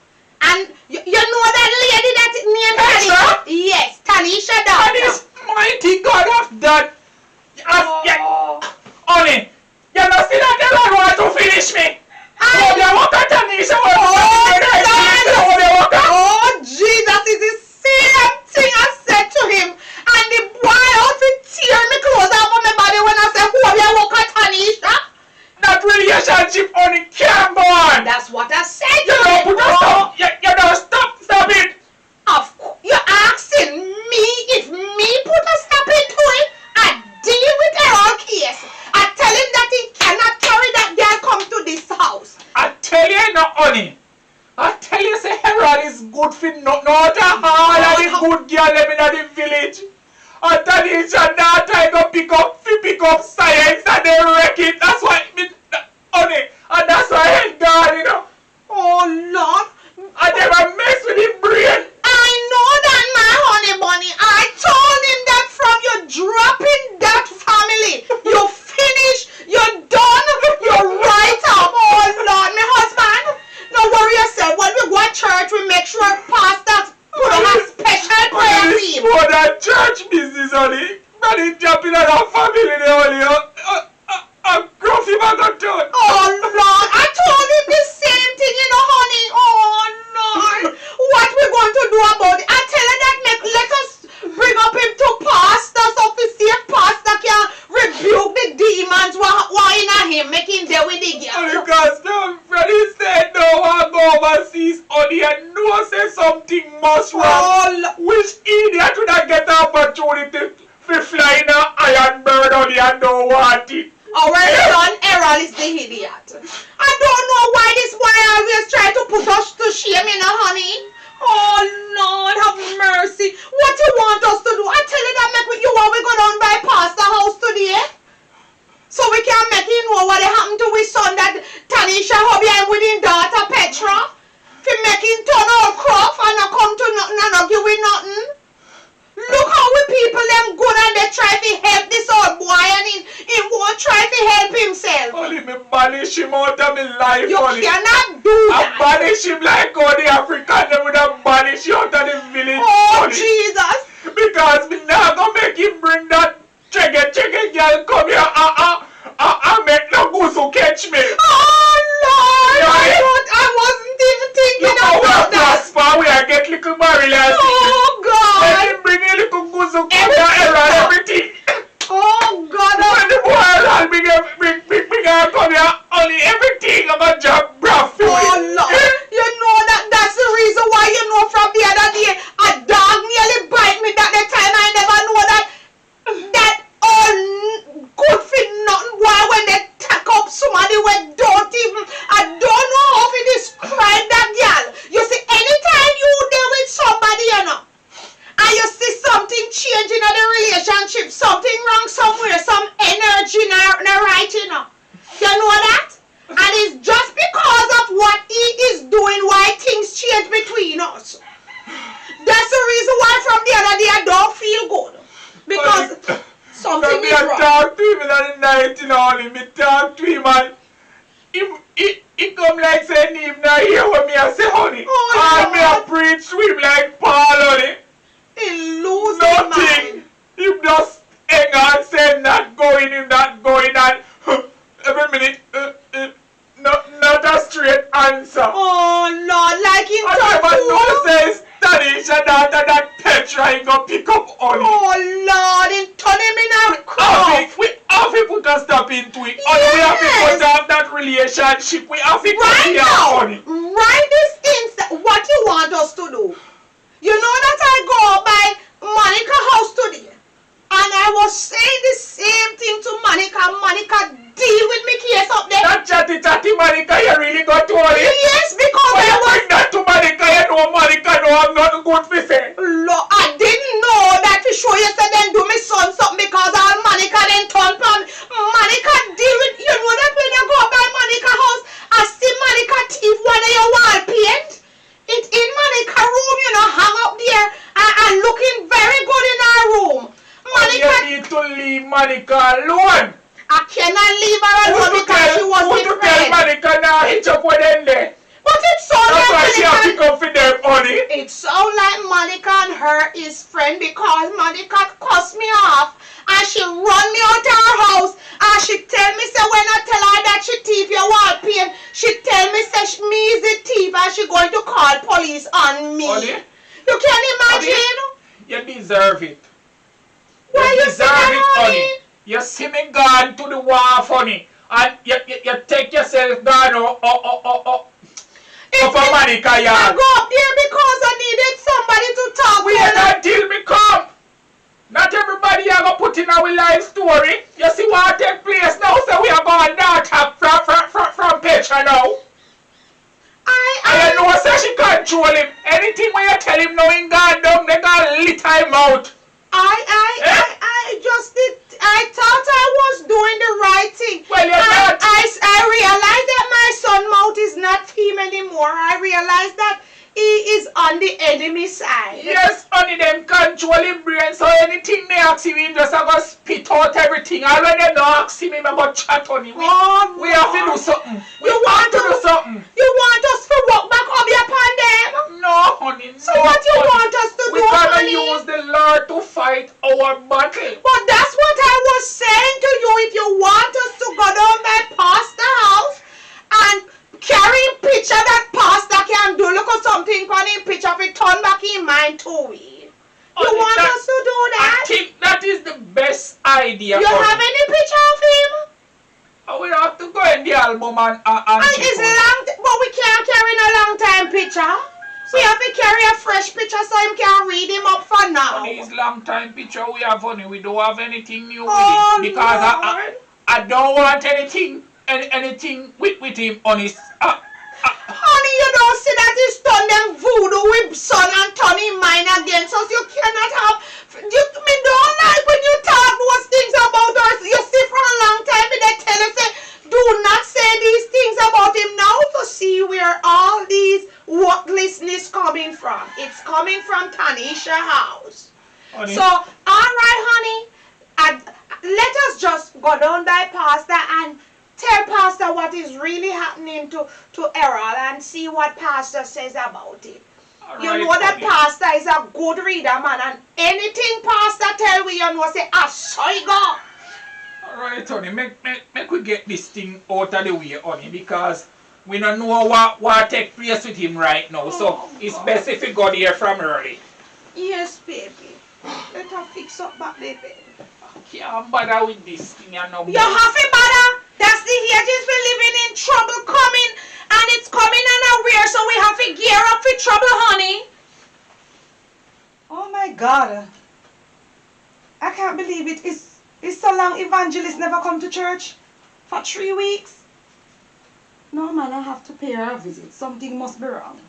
And you know that lady that named Petra? Tanisha? Yes, Tanisha daughter. And this mighty God of that. Honey, you know see that they don't want to finish me. Oh, they walk at Tanisha. Oh, Jesus, it's the same thing I said to him. And the boy out to tear me clothes off of my body when I said, who have you walk at Tanisha? That relationship only can't go on. That's what I said You to don't him. put a stop. You don't stop it. Of course, you're asking me if me put a stop into it. I deal with Errol case. I tell him that he cannot carry that girl come to this house. I tell you no, honey. I tell you, say Errol is good for no other all of the good girl them in the village. And Tanisha daughter go pick up science and they wreck it. That's why honey, and that's why I God, you know. Oh Lord. I never mess with his brain. I know that, my honey bunny. I told him that from you dropping that family, you finish, you're done, you're right up. Oh Lord, my husband. No worry yourself. When we go to church, we make sure pastors put on a special prayer team. For that church business, honey. Man, he jumping on our family, honey. I'm grumpy about that too. Oh Lord, I told him the same thing, you know, honey. Oh Lord, what we going to do about it? I tell her that let us bring up him to pastor, so to see if pastor can rebuke the demons why in him making there with the girl. Because the friend said no one go overseas, honey, and no say something must wrong. Oh, Which idiot would I get the opportunity to fly in an iron bird, honey, and don't want it? our son Errol is the idiot. I don't know why this boy always try to put us to shame, you know, honey. Oh Lord, have mercy. What you want us to do? I tell you that make with you what we go down by pastor house today. So we can make him know what happened to his son that Tanisha hubby and with his daughter Petra. Fi make him turn out crop and not come to nothing and not give we nothing. Look how we people them good and they try to help this old boy and he won't try to help himself. Only me banish him out of my life, You honey. cannot do I that. banish him like all the African them would have banished you out of the village, Oh honey. Jesus. Because me not gonna make him bring that chicken girl come here and make no goose who catch me. Oh Lord, Right? I wasn't even thinking Look how we are about that. prosper, we are get little barrel and Oh let God. him bring a little goose who come here and everything. Oh God. When the boy will bring her come here, only everything I'm a job bruv for Oh it. Lord. You know that's the reason why you know from the other day a dog nearly bite me that the time I never know that all good for nothing. Why when they take up somebody when don't even I don't know how to describe that girl. You see, anytime you deal with somebody, you know, and you see something changing in the relationship, something wrong somewhere, some energy not right, you know. You know that? And it's just because of what he is doing why things change between us. That's the reason why from the other day I don't feel good. Because something Me is wrong. talk to him in the night, you know, only me talk to him and he come like saying him not hear what me I say, honey. Oh, And me I preach to him like Paul, honey. He lose his Nothing. mind. He just hang on, say not going and every minute, not a straight answer. Oh Lord, like him I talk never to know says Tanisha daughter that Petra he go pick up honey. Oh Lord, him turn him in a crowd. We have to put a stop into it. Honey, we have to Yes. cut off that relationship. We have to cut Right it now, off, honey. right this instant, what you want us to do? You know that I go by Monica house today, and I was saying the same thing to Monica. Monica deal with me case up there. That chatty Monica, you really got to worry. Yes, because When I you was... bring that to Monica, you know Monica know I'm not good for say. Lord, I didn't know that to show you said then do me son something because all Monica then turn from Monica deal with you know that when you go by Monica house, I see Monica thief one of your wall paint. It in Monica room, you know, hang up there and looking very good in her room. Monica, You need to leave Monica alone. I cannot leave her alone because she was Who my to tell friend. Monica now hitch up with them there? But it sounds That's why like she have to Monica. come for them, honey. It sounds like Monica and her is friend because Monica cussed me off and she run me out of her house and she tell me say when I tell her that she thief your wall paint, she tell me say me is the thief and she going to call police on me. Honey? You can imagine? You deserve it. Why you say deserve that, it, honey? You see me gone to the wharf, honey. And you take yourself down up a Monica I yard. go up there because I needed somebody to talk Wait to. until me come. Not everybody are going to put in our life story. You see what take place now? So we are going to talk from Petra now. I know say she control him. Anything when you tell him now in God down, they gonna lit him out. I thought I was doing the right thing. Well, you're not. I realized that my son mouth is not him anymore. I realized that he is on the enemy side. Yes, honey, them control him brain, so anything they ask him, he just go spit out everything. And when they don't ask him, he go chat on him. We have to do something. We want to do something. You want us to walk back up upon them? No, honey, So what you want us to we do, gotta honey? use the Lord to fight our battle. But that's what I was saying to you. If you want us to go down by pastor house and carry picture that pastor can do, look at something on him picture if it turn back in mind to we. You Honey, want us to do I that? think that is the best idea. You honey. have any picture of him? We have to go in the album and And check it's on it. long, but we can't carry no long time picture. We have to carry a fresh picture so him can read him up for now. Honey, it's long time picture we have, honey. We don't have anything new Oh, with it. Because Lord. I don't want anything with him, honey. Honey, you don't see that he's done them voodoo with son and turn his mind against us. You cannot have... me don't like when you talk those things about us. You see for a long time, they tell you, say, do not say these things about him now to see where all these worthlessness coming from. It's coming from Tanisha house. Honey. So, all right, honey, let us just go down by pastor and tell pastor what is really happening to Errol and see what pastor says about it. All You right, know that honey. pastor is a good reader, man, and anything pastor tell we, you know, say, I saw you go. Alright, honey, make we get this thing out of the way, honey, because we don't know what take place with him right now. So it's best if we go there from early. Yes, baby. Let her fix up back there, baby. Can't bother with this thing, you know. You have to bother. That's the ages we're living in. Trouble coming, and it's coming unaware, so we have to gear up for trouble, honey. Oh my God. I can't believe it. It's so long evangelist never come to church. For 3 weeks. No man, I have to pay her a visit. Something must be wrong.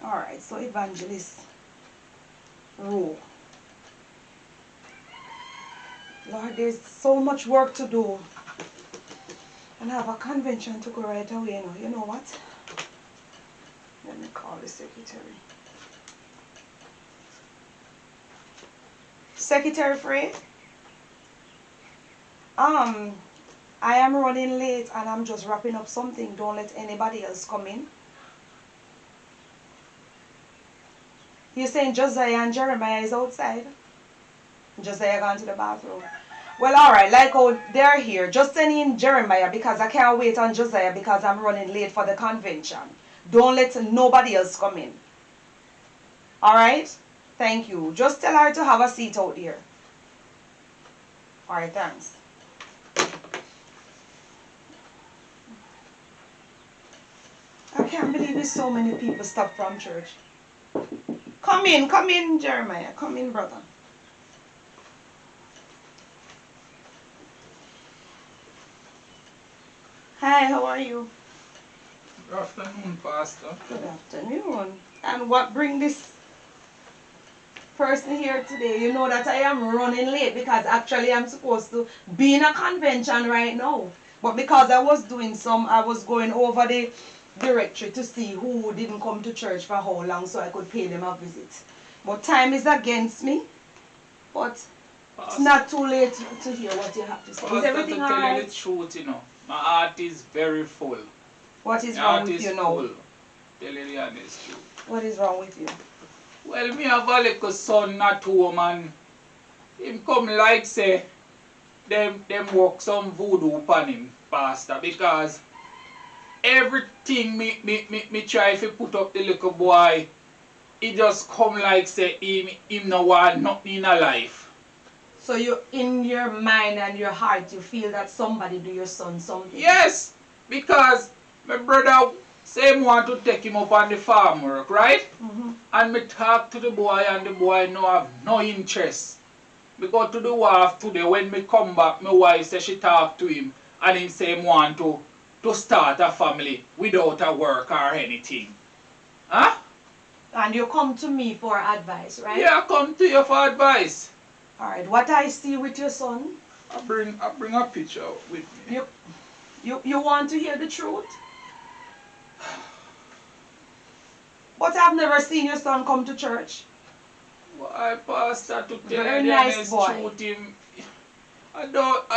Alright, so evangelist. Rule. Lord, there's so much work to do. And I have a convention to go right away now. You know what? Let me call the secretary. Secretary Frey? I am running late and I'm just wrapping up something. Don't let anybody else come in. You're saying Josiah and Jeremiah is outside? Josiah gone to the bathroom. Well, alright, like how they're here. Just send in Jeremiah because I can't wait on Josiah because I'm running late for the convention. Don't let nobody else come in. Alright? Thank you. Just tell her to have a seat out here. Alright, thanks. I can't believe there's so many people stopped from church. Come in, Jeremiah. Come in, brother. Hi, how are you? Good afternoon, Pastor. Good afternoon. And what bring this person here today? You know that I am running late because actually I'm supposed to be in a convention right now. But because I was going over the directory to see who didn't come to church for how long so I could pay them a visit. But time is against me. But it's not too late to hear what you have to say. Is everything to tell you alright? the truth, you know, my heart is very full. What is My wrong heart with is you now? full. Tell you the honest truth. What is wrong with you? Well, me have a little son at home and him come like say them work some voodoo upon him, Pastor, because everything me try to put up the little boy, he just come like say him no want nothing in a life. So you, in your mind and your heart, you feel that somebody do your son something? Yes, because my brother say him want to take him up on the farm work, right? Mm-hmm. And me talk to the boy and the boy no have no interest. Me go to the wharf today, when me come back, my wife say she talk to him and him say him want to start a family without a work or anything. Huh? And you come to me for advice, right? Yeah, I come to you for advice. Alright, what I see with your son, I bring a picture with me. you want to hear the truth? But I've never seen your son come to church. Why, Pastor, to tell Very you the nice honest boy. truth, him, I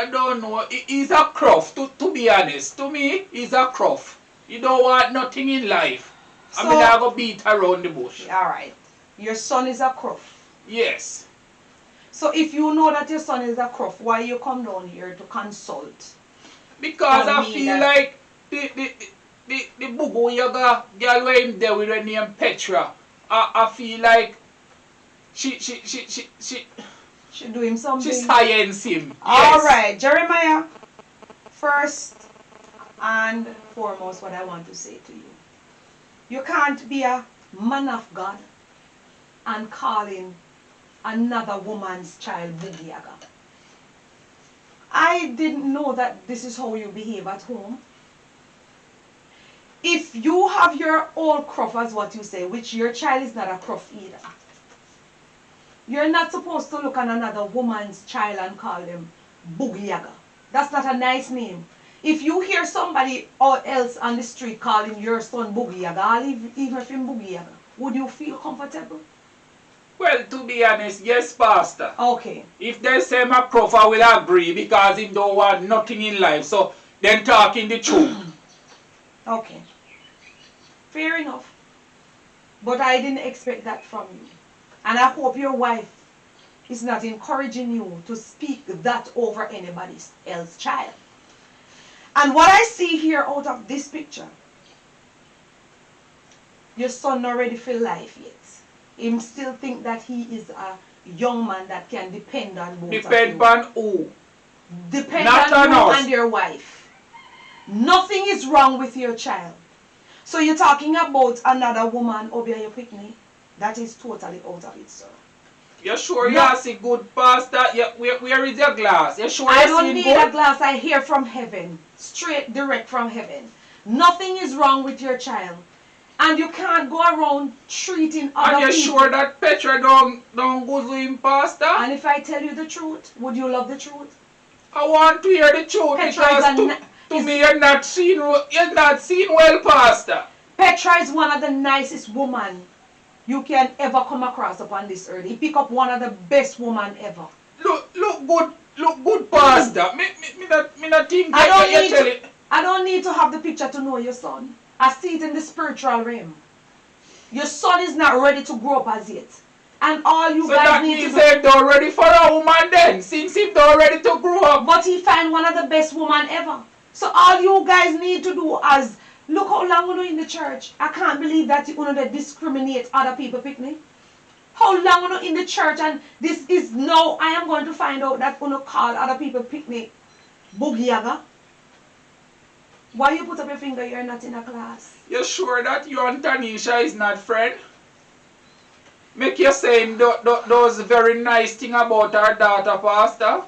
don't know. He's a croft, to be honest. To me, he's a croft. He don't want nothing in life. I mean, I go beat around the bush. Alright, your son is a crook. Yes. So if you know that your son is a crook, why you come down here to consult? Because Tell I me feel that- like the boo yaga girl where him there with her name Petra, I feel like she Should do him something. science him. Yes. Alright, Jeremiah, first and foremost what I want to say to you. You can't be a man of God and calling another woman's child Boogie Yaga. I didn't know that this is how you behave at home. If you have your old cruff as what you say, which your child is not a cruff either, you're not supposed to look at another woman's child and call them Boogie Yaga. That's not a nice name. If you hear somebody else on the street calling your son Boogie Yaga, even if him Boogie Yaga, would you feel comfortable? Well, to be honest, yes, Pastor. Okay. If they say my prof, I will agree because he don't want nothing in life. So, then talking the truth. Okay. Fair enough. But I didn't expect that from you. And I hope your wife is not encouraging you to speak that over anybody else's child. And what I see here out of this picture, your son not ready for life yet. Him still think that he is a young man that can depend on both Depend of you. on who? Depend Not on you on us. and your wife. Nothing is wrong with your child. So you're talking about another woman over your picnic? That is totally out of it, sir. You sure No. you see good, Pastor? Where is your glass? You sure I you don't see need good? a glass. I hear from heaven. Straight, direct from heaven. Nothing is wrong with your child. And you can't go around treating other And you people. sure that Petra don't go to him, Pastor? And if I tell you the truth, would you love the truth? I want to hear the truth Petra because is to me you're not seen well, Pastor. Petra is one of the nicest women you can ever come across upon this earth. He pick up one of the best women ever. Look good, Pastor. Me not think I don't you need tell to, it. I don't need to have the picture to know your son. I see it in the spiritual realm. Your son is not ready to grow up as yet. And all you So guys that need to means do. they're not ready for a woman then, since he's not ready to grow up. But he find one of the best women ever. So all you guys need to do is look how long we're in the church. I can't believe that you want to discriminate other people picnic. How long we're in the church and this is now I am going to find out that we're call other people picnic Boogie Yaga. Why you put up your finger you're not in a class? You sure that you and Tanisha is not friend? Make you saying those very nice thing about our daughter, Pastor?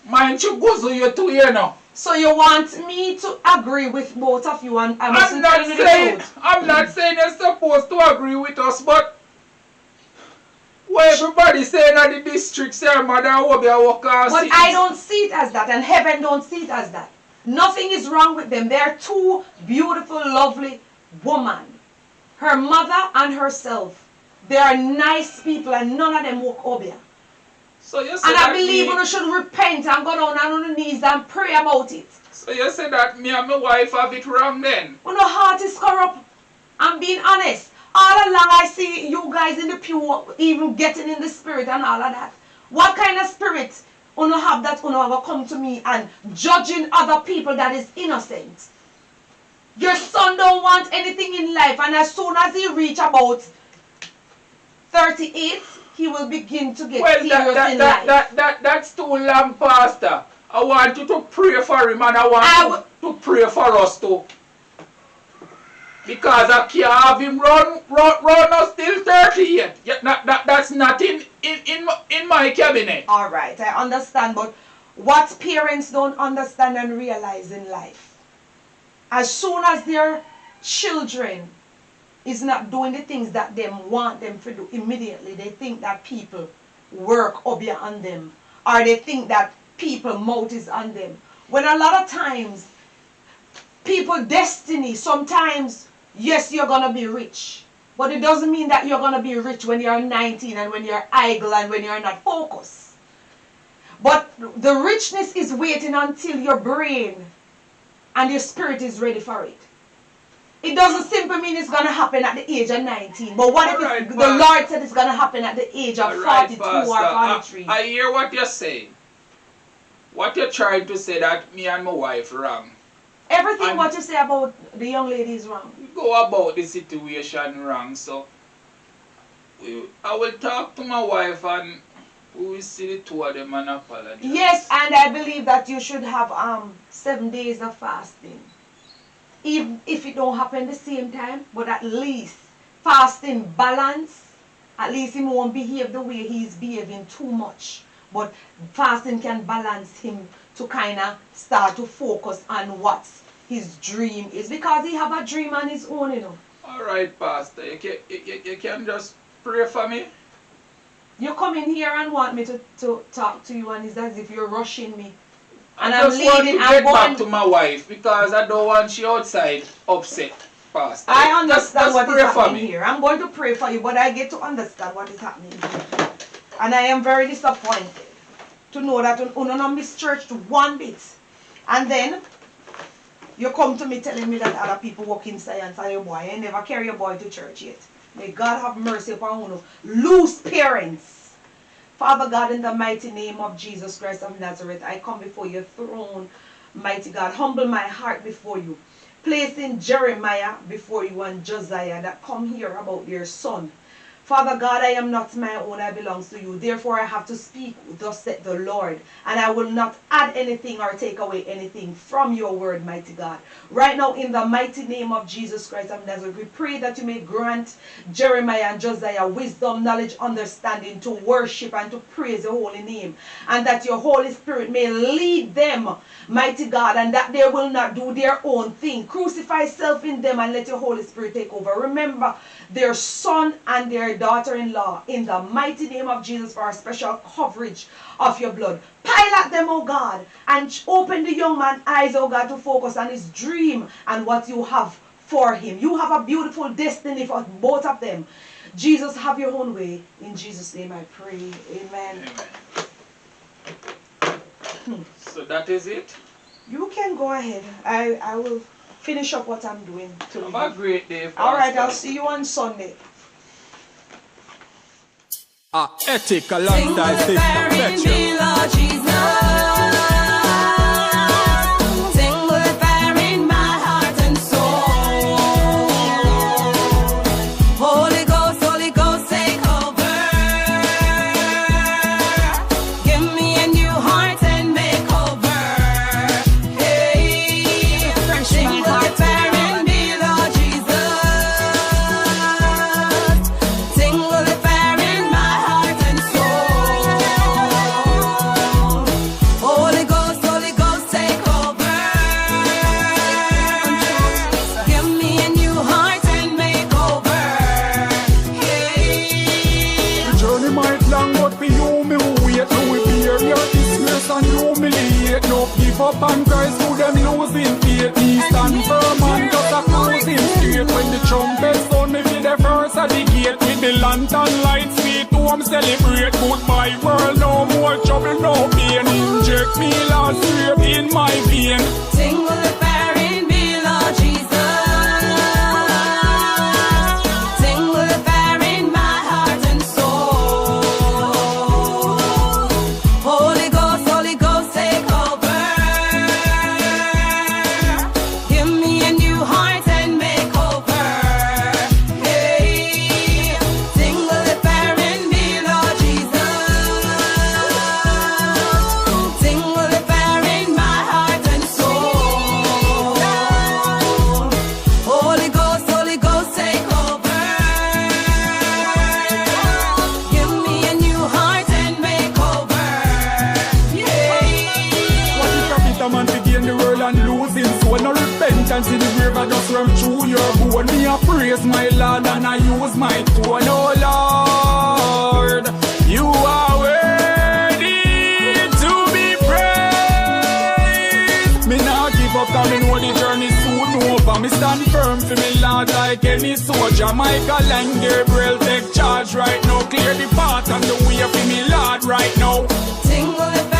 Mind you guzzle you too, you know. So you want me to agree with both of you and I mustn't tell you the truth? I'm not saying you're supposed to agree with us, but what everybody saying that the district say mother will be a worker. But I don't see it as that, and heaven don't see it as that. Nothing is wrong with them. They're two beautiful, lovely women. Her mother and herself. They are nice people and none of them walk over. So you say and that I believe you should repent and go down on your knees and pray about it. So you say that me and my wife have it wrong then? When your heart is corrupt, I'm being honest. All along I see you guys in the pew even getting in the spirit and all of that. What kind of spirit you have that you ever come to me and judging other people that is innocent? Your son don't want anything in life, and as soon as he reach about 38, he will begin to get serious in life. That's too long, Pastor. I want you to pray for him and I want you to pray for us too. Because I can't have him run us till 38. That's not in my cabinet. Alright, I understand, but what parents don't understand and realize in life, as soon as their children is not doing the things that they want them to do immediately, they think that people work over on them, or they think that people mouth is on them. When a lot of times, people destiny, sometimes, yes, you're going to be rich. But it doesn't mean that you're going to be rich when you're 19 and when you're idle and when you're not focused. But the richness is waiting until your brain and your spirit is ready for it. It doesn't simply mean it's going to happen at the age of 19. But what if the Lord said it's going to happen at the age of 42 or 43? I hear what you're saying. What you're trying to say that me and my wife wrong. Everything what you say about the young lady is wrong. We go about the situation wrong, so I will talk to my wife and we will see the two of them and apologize. Yes, and I believe that you should have 7 days of fasting. Even if it don't happen the same time, but at least fasting balance, at least he won't behave the way he's behaving too much. But fasting can balance him to kind of start to focus on what his dream is. Because he have a dream on his own, you know. Alright, Pastor. You can just pray for me? You come in here and want me to talk to you and it's as if you're rushing me. And I just want to get back to my wife because I don't want she outside upset, Pastor. I understand what is happening me here. I'm going to pray for you, but I get to understand what is happening here. And I am very disappointed to know that you not mischurched one bit. And then you come to me telling me that other people work in science and your boy. You never carry your boy to church yet. May God have mercy upon you. Loose parents. Father God, in the mighty name of Jesus Christ of Nazareth, I come before your throne, mighty God. Humble my heart before you. Placing Jeremiah before you and Josiah that come here about their son. Father God, I am not my own, I belong to you. Therefore, I have to speak, thus said the Lord. And I will not add anything or take away anything from your word, mighty God. Right now, in the mighty name of Jesus Christ of Nazareth, we pray that you may grant Jeremiah and Josiah wisdom, knowledge, understanding to worship and to praise your holy name. And that your Holy Spirit may lead them, mighty God, and that they will not do their own thing. Crucify self in them and let your Holy Spirit take over. Remember their son and their daughter-in-law in the mighty name of Jesus for a special coverage of your blood. Pilot them, oh God, and open the young man's eyes, oh God, to focus on his dream and what you have for him. You have a beautiful destiny for both of them. Jesus, have your own way. In Jesus' name I pray. Amen. Amen. So that is it? You can go ahead. I will finish up what I'm doing. Have a great day. Alright, I'll see you on Sunday. Ethic alongside Sister Petra. and humiliate. No give up on Christ, who them losing faith. Me stand firm and just a cruising straight. When the trumpet sound, me be the first at the gate. With the lantern lights, sweet home celebrate. Goodbye world, no more trouble, no pain. Inject me last straight in my vein. Sing with the fire in me, Lord Jesus. Sing with the fire in my heart and soul. Holy Ghost, take over. Give me a new heart and make over. Hey, sing with the fire in me, Lord Jesus. Sing with the fire in my heart and soul. Holy Ghost, take over. Give me a new heart and make over. Yeah. What if a bitter man to gain the world and lose his soul? No repentance in the grave, I just run through your bone. Me I praise my Lord and I use my tone. Oh Lord, you are worthy to be praised. Me now give up, cause me know the journey soon over. Me stand firm for me Lord like any soldier. Michael and Gabriel take charge right now. Clear the path and the way for me Lord right now. Sing with the fire